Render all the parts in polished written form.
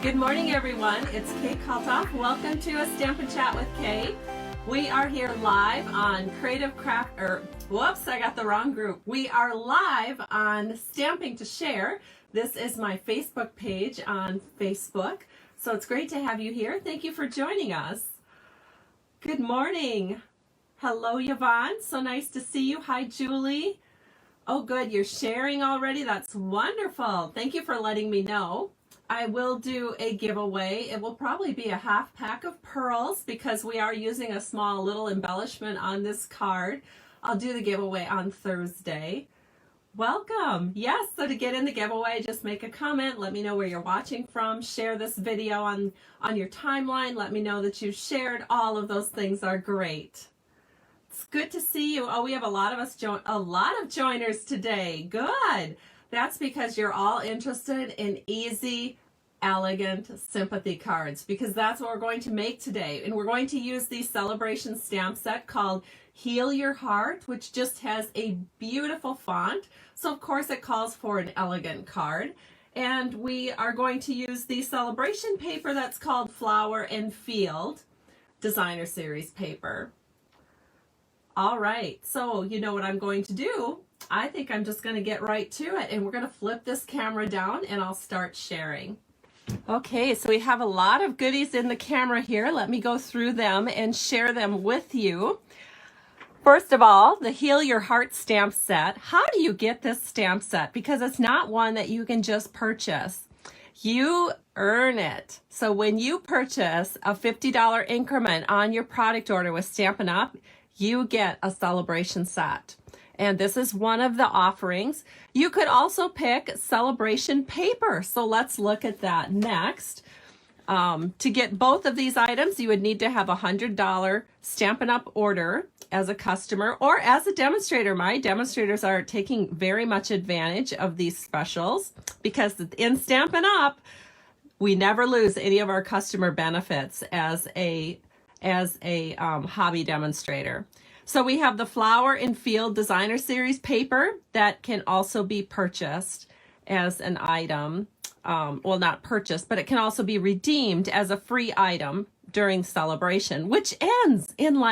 Good morning, everyone. It's Kay Kaltoff. Welcome to a Stampin' Chat with Kay. We are here live on Creative Craft, whoops, I got the wrong group. We are live on Stamping to Share. This is my Facebook page on Facebook. So it's great to have you here. Thank you for joining us. Good morning. Hello, Yvonne. So nice to see you. Hi, Julie. Oh, good. You're sharing already. That's wonderful. Thank you for letting me know. I will do a giveaway. It will probably be a half pack of pearls because we are using a small little embellishment on this card. I'll do the giveaway on Thursday. Welcome. Yes, so to get in the giveaway, just make a comment. Let me know where you're watching from. Share this video on your timeline. Let me know that you shared. All of those things are great. It's good to see you. Oh, we have a lot of joiners today. Good. That's because you're all interested in easy, elegant sympathy cards, because that's what we're going to make today. And we're going to use the celebration stamp set called Heal Your Heart, which just has a beautiful font. So of course it calls for an elegant card. And we are going to use the celebration paper that's called Flower and Field Designer Series paper. All right, so you know what I'm going to do. I think I'm just going to get right to it, and we're going to flip this camera down and I'll start sharing. Okay, so we have a lot of goodies in the camera here. Let me go through them and share them with you. First of all, the Heal Your Heart stamp set. How do you get this stamp set? Because it's not one that you can just purchase. You earn it. So when you purchase a $50 increment on your product order with Stampin' Up, you get a celebration set. And this is one of the offerings. You could also pick celebration paper. So let's look at that next. To get both of these items, you would need to have a $100 Stampin' Up order as a customer or as a demonstrator. My demonstrators are taking very much advantage of these specials because in Stampin' Up, we never lose any of our customer benefits as a hobby demonstrator. So we have the Flower and Field Designer Series paper that can also be purchased as an item. Well, not purchased, but it can also be redeemed as a free item during celebration, which ends in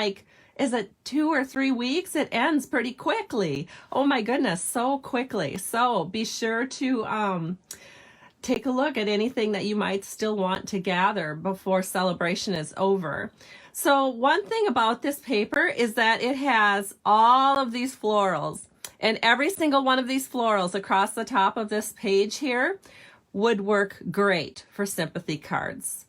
is it 2 or 3 weeks? It ends pretty quickly. Oh my goodness, so quickly. So be sure to take a look at anything that you might still want to gather before celebration is over. So one thing about this paper is that it has all of these florals, and every single one of these florals across the top of this page here would work great for sympathy cards.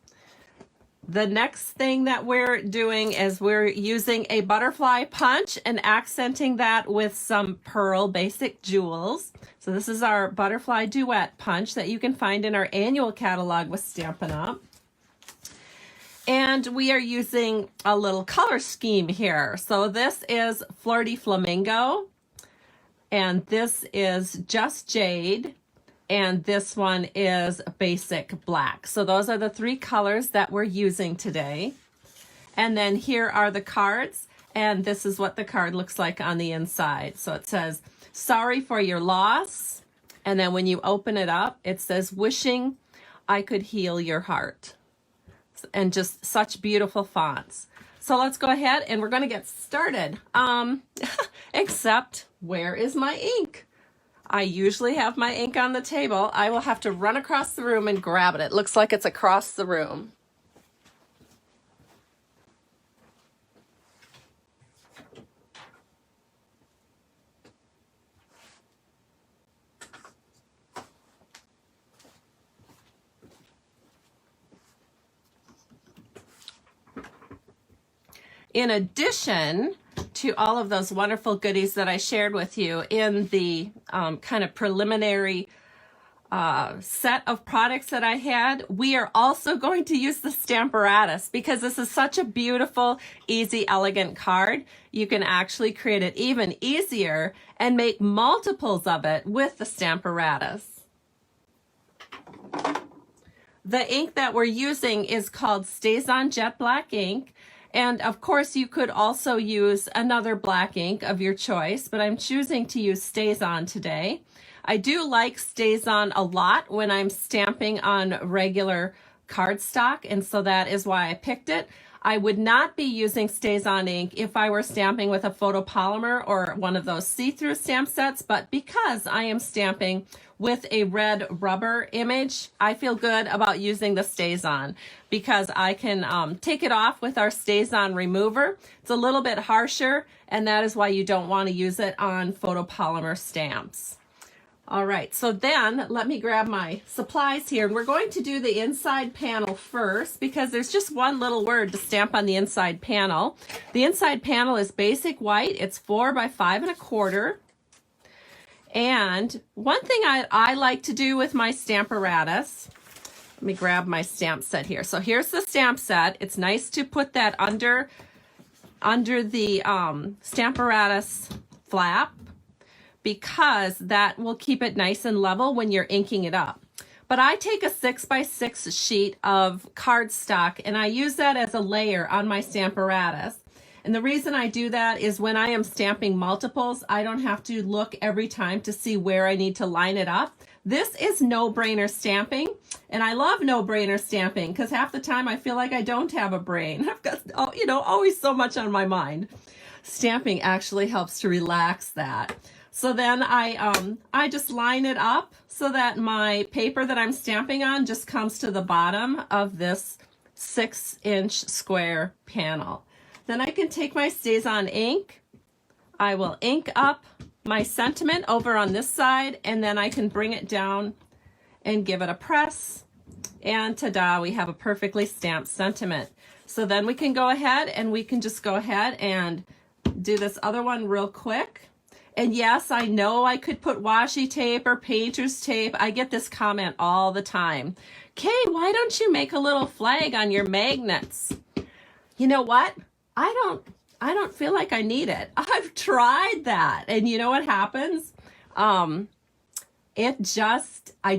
The next thing that we're doing is we're using a butterfly punch and accenting that with some pearl basic jewels. So this is our butterfly duet punch that you can find in our annual catalog with Stampin' Up. And we are using a little color scheme here. So this is Flirty Flamingo, and this is Just Jade, and this one is Basic Black. So those are the 3 colors that we're using today. And then here are the cards, and this is what the card looks like on the inside. So it says, sorry for your loss. And then when you open it up, it says, wishing I could heal your heart. And just such beautiful fonts. So let's go ahead and we're going to get started. Except, where is my ink? I usually have my ink on the table. I will have to run across the room and grab it. It looks like it's across the room. In addition to all of those wonderful goodies that I shared with you in the kind of preliminary set of products that I had, we are also going to use the stamparatus because this is such a beautiful, easy, elegant card. You can actually create it even easier and make multiples of it with the stamparatus. The ink that we're using is called StazOn Jet Black ink. And of course, you could also use another black ink of your choice, but I'm choosing to use StazOn today. I do like StazOn a lot when I'm stamping on regular cardstock, and so that is why I picked it. I would not be using StazOn ink if I were stamping with a photopolymer or one of those see-through stamp sets, but because I am stamping with a red rubber image, I feel good about using the StazOn because I can take it off with our StazOn remover. It's a little bit harsher, and that is why you don't want to use it on photopolymer stamps. All right, so then let me grab my supplies here. We're going to do the inside panel first because there's just one little word to stamp on the inside panel. The inside panel is basic white. It's 4 by 5 1/4. And one thing I like to do with my stamparatus, let me grab my stamp set here. So here's the stamp set. It's nice to put that under the stamparatus flap, because that will keep it nice and level when you're inking it up. But I take a 6 by 6 sheet of cardstock and I use that as a layer on my stamparatus. And the reason I do that is when I am stamping multiples, I don't have to look every time to see where I need to line it up. This is no-brainer stamping, and I love no-brainer stamping because half the time I feel like I don't have a brain. I've got, always so much on my mind. Stamping actually helps to relax that. So then I just line it up so that my paper that I'm stamping on just comes to the bottom of this 6-inch square panel. Then I can take my StazOn ink. I will ink up my sentiment over on this side, and then I can bring it down and give it a press. And ta-da, we have a perfectly stamped sentiment. So then we can go ahead and we can just go ahead and do this other one real quick. And yes, I know I could put washi tape or painter's tape. I get this comment all the time. Kay, why don't you make a little flag on your magnets? You know what? I don't feel like I need it. I've tried that. And you know what happens? I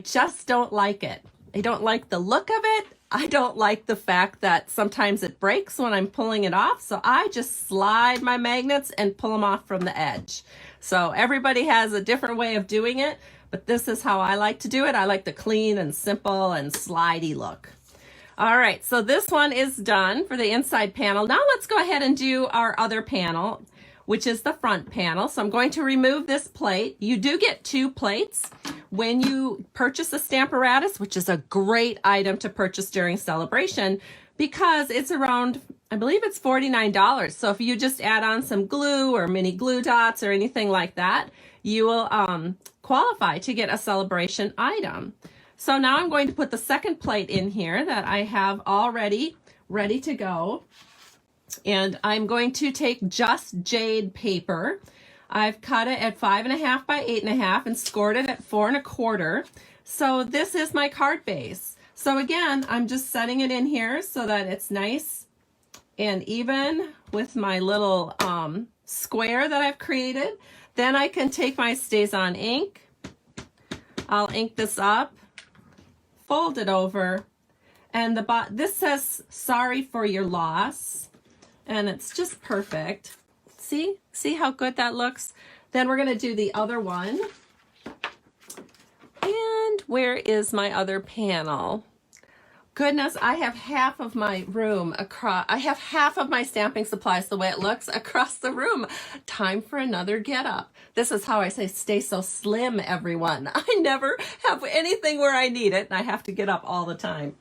just don't like it. I don't like the look of it. I don't like the fact that sometimes it breaks when I'm pulling it off. So I just slide my magnets and pull them off from the edge. So everybody has a different way of doing it, but this is how I like to do it. I like the clean and simple and slidey look. All right, so this one is done for the inside panel. Now let's go ahead and do our other panel, which is the front panel. So I'm going to remove this plate. You do get 2 plates when you purchase a stamparatus, which is a great item to purchase during celebration because it's around, I believe it's $49. So if you just add on some glue or mini glue dots or anything like that, you will qualify to get a celebration item. So now I'm going to put the second plate in here that I have already ready to go. And I'm going to take just jade paper. I've cut it at 5.5 by 8.5 and scored it at 4 1/4. So this is my card base. So again, I'm just setting it in here so that it's nice and even with my little square that I've created. Then I can take my StazOn ink. I'll ink this up, fold it over, and this says sorry for your loss, and it's just perfect. See how good that looks? Then we're going to do the other one. And where is my other panel? Goodness, I have half of my room across, I have half of my stamping supplies the way it looks across the room. Time for another get up. This is how I say stay so slim, everyone. I never have anything where I need it and I have to get up all the time.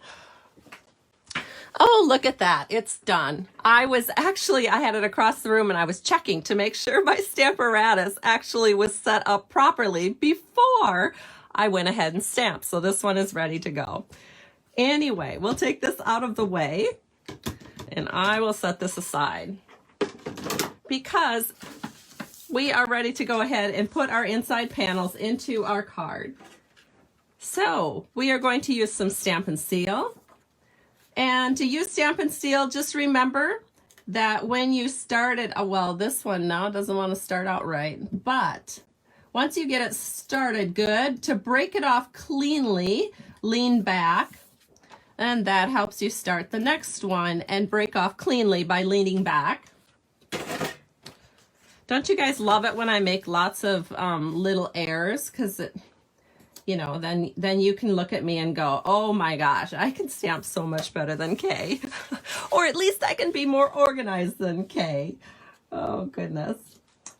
Oh, look at that. It's done. I had it across the room and I was checking to make sure my stamparatus actually was set up properly before I went ahead and stamped. So this one is ready to go. Anyway, we'll take this out of the way and I will set this aside because we are ready to go ahead and put our inside panels into our card. So we are going to use some Stampin' Seal. And to use Stampin' Seal, just remember that when you start it, well, this one now doesn't want to start out right, but once you get it started good, to break it off cleanly, lean back, and that helps you start the next one and break off cleanly by leaning back. Don't you guys love it when I make lots of little errors? Because you know, then you can look at me and go, oh my gosh, I can stamp so much better than Kay. Or at least I can be more organized than Kay. Oh goodness.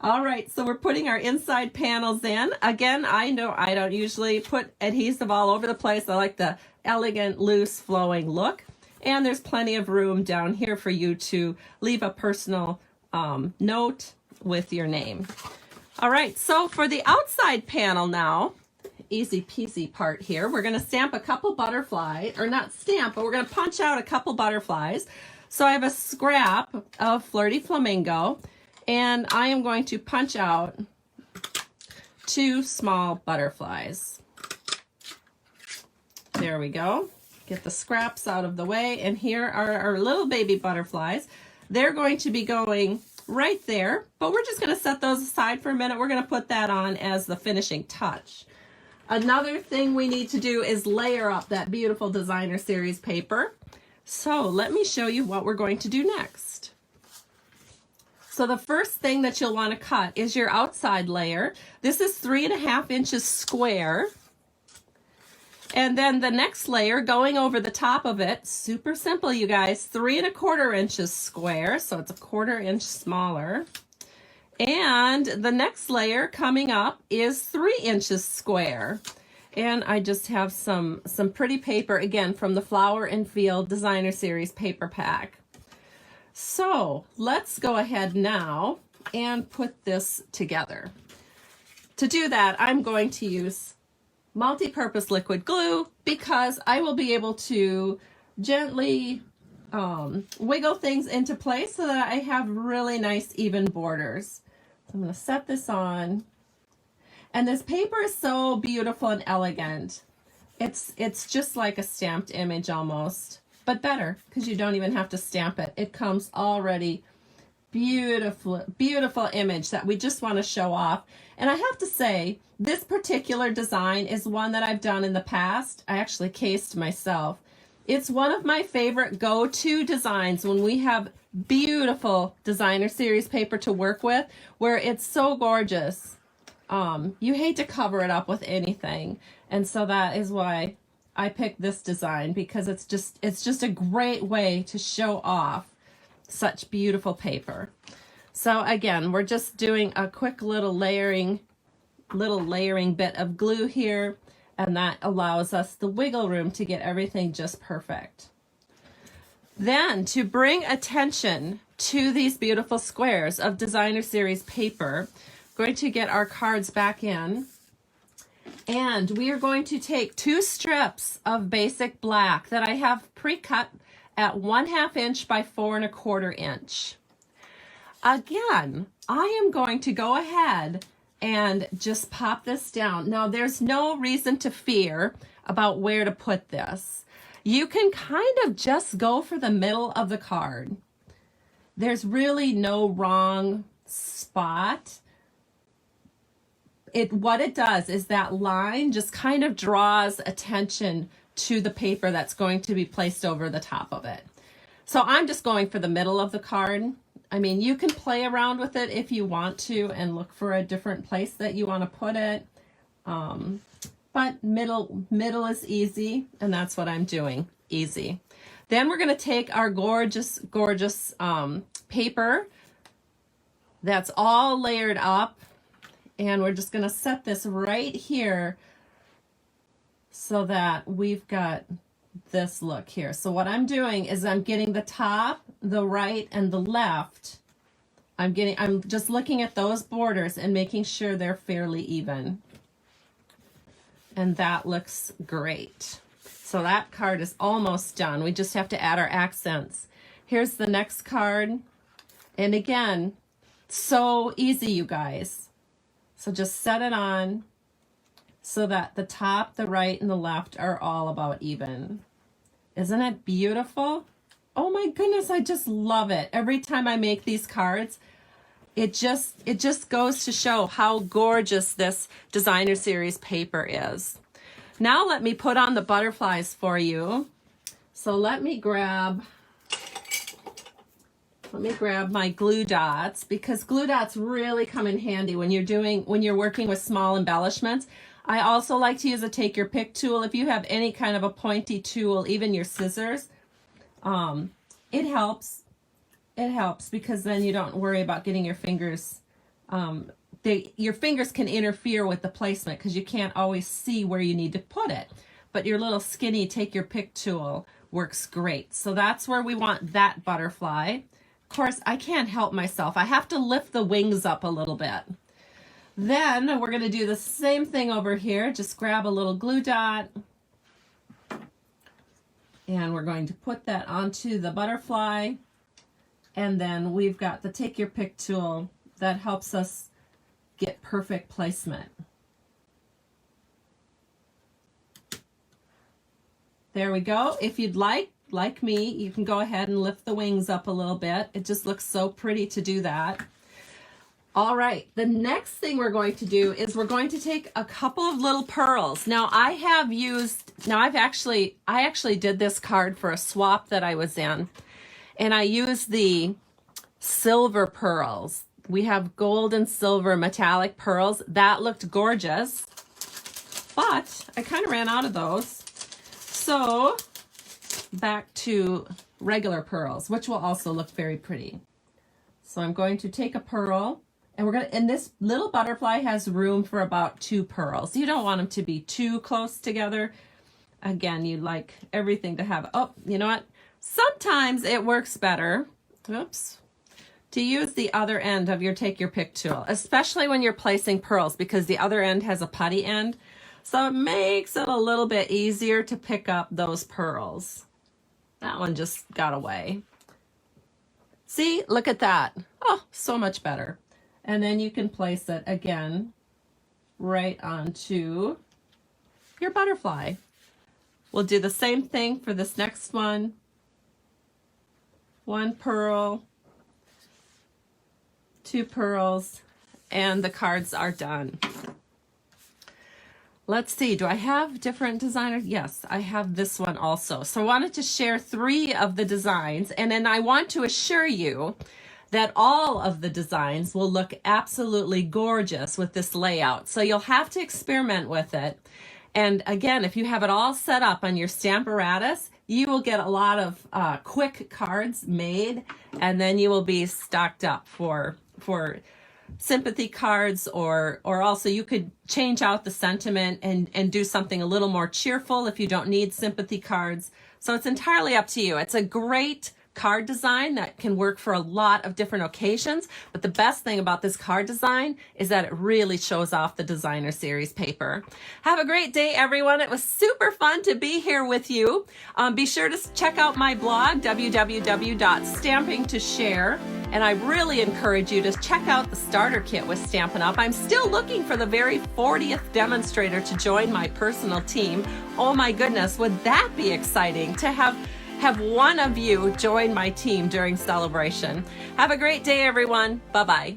All right, so we're putting our inside panels in. Again, I know I don't usually put adhesive all over the place. I like the elegant, loose, flowing look. And there's plenty of room down here for you to leave a personal note with your name. All right, so for the outside panel now, easy peasy part here, we're gonna stamp a couple butterflies, or not stamp, but we're gonna punch out a couple butterflies. So I have a scrap of Flirty Flamingo, and I am going to punch out 2 small butterflies. There we go. Get the scraps out of the way, and here are our little baby butterflies. They're going to be going right there, but we're just going to set those aside for a minute. We're going to put that on as the finishing touch. Another thing we need to do is layer up that beautiful designer series paper. So let me show you what we're going to do next. So the first thing that you'll want to cut is your outside layer. This is 3.5 inches square. And then the next layer going over the top of it, super simple, you guys, 3.25 inches square, so it's a 1/4 inch smaller. And the next layer coming up is 3 inches square. And I just have some pretty paper, again, from the Flower and Field Designer Series paper pack. So let's go ahead now and put this together. To do that, I'm going to use multi-purpose liquid glue because I will be able to gently wiggle things into place so that I have really nice even borders. So I'm going to set this on. And this paper is so beautiful and elegant. It's just like a stamped image almost, but better because you don't even have to stamp it. It comes already beautiful, beautiful image that we just want to show off. And I have to say, this particular design is one that I've done in the past. I actually cased myself. It's one of my favorite go-to designs when we have beautiful designer series paper to work with, where it's so gorgeous. You hate to cover it up with anything. And so that is why I picked this design, because it's just a great way to show off such beautiful paper. So again, we're just doing a quick little layering bit of glue here, and that allows us the wiggle room to get everything just perfect. Then to bring attention to these beautiful squares of designer series paper, we're going to get our cards back in, and we are going to take 2 strips of basic black that I have pre-cut at 1/2 inch by 4.25 inch. Again, I am going to go ahead and just pop this down. Now, there's no reason to fear about where to put this. You can kind of just go for the middle of the card. There's really no wrong spot. What it does is that line just kind of draws attention to the paper that's going to be placed over the top of it. So I'm just going for the middle of the card. I mean, you can play around with it if you want to and look for a different place that you want to put it. But middle is easy, and that's what I'm doing, easy. Then we're going to take our gorgeous, gorgeous paper that's all layered up, and we're just going to set this right here so that we've got this look here. So what I'm doing is I'm getting the top, the right, and the left. I'm just looking at those borders and making sure they're fairly even. And that looks great. So that card is almost done. We just have to add our accents. Here's the next card. And again, so easy, you guys. So just set it on so that the top, the right, and the left are all about even. Isn't it beautiful? Oh my goodness, I just love it. Every time I make these cards, it just goes to show how gorgeous this designer series paper is. Now let me put on the butterflies for you. So let me grab my glue dots, because glue dots really come in handy when you're working with small embellishments. I also like to use a take your pick tool. If you have any kind of a pointy tool, even your scissors, it helps. It helps because then you don't worry about getting your fingers, your fingers can interfere with the placement because you can't always see where you need to put it. But your little skinny take your pick tool works great. So that's where we want that butterfly. Of course, I can't help myself. I have to lift the wings up a little bit. Then we're going to do the same thing over here. Just grab a little glue dot. And we're going to put that onto the butterfly. And then we've got the take your pick tool that helps us get perfect placement. There we go. If you'd like me, you can go ahead and lift the wings up a little bit. It just looks so pretty to do that. All right, the next thing we're going to do is we're going to take a couple of little pearls. Now I actually did this card for a swap that I was in, and I used the silver pearls. We have gold and silver metallic pearls. That looked gorgeous, but I kind of ran out of those. So back to regular pearls, which will also look very pretty. So I'm going to take a pearl, and this little butterfly has room for about 2 pearls. You don't want them to be too close together. Again, you like everything to have, oh, you know what? Sometimes it works better, oops, to use the other end of your take your pick tool, especially when you're placing pearls, because the other end has a putty end. So it makes it a little bit easier to pick up those pearls. That one just got away. See, look at that. Oh, so much better. And then you can place it again right onto your butterfly. We'll do the same thing for this next one. 1 pearl, 2 pearls, and the cards are done. Let's see, do I have different designers? Yes, I have this one also. So I wanted to share 3 of the designs, and then I want to assure you that all of the designs will look absolutely gorgeous with this layout. So you'll have to experiment with it. And again, if you have it all set up on your Stamparatus, you will get a lot of quick cards made, and then you will be stocked up for sympathy cards, or also you could change out the sentiment and do something a little more cheerful if you don't need sympathy cards. So it's entirely up to you. It's a great card design that can work for a lot of different occasions, but the best thing about this card design is that it really shows off the designer series paper. Have a great day, everyone. It was super fun to be here with you. Be sure to check out my blog, www.stamping2share, and I really encourage you to check out the starter kit with Stampin' Up. I'm still looking for the very 40th demonstrator to join my personal team. Oh my goodness, would that be exciting to have one of you join my team during celebration. Have a great day, everyone. Bye-bye.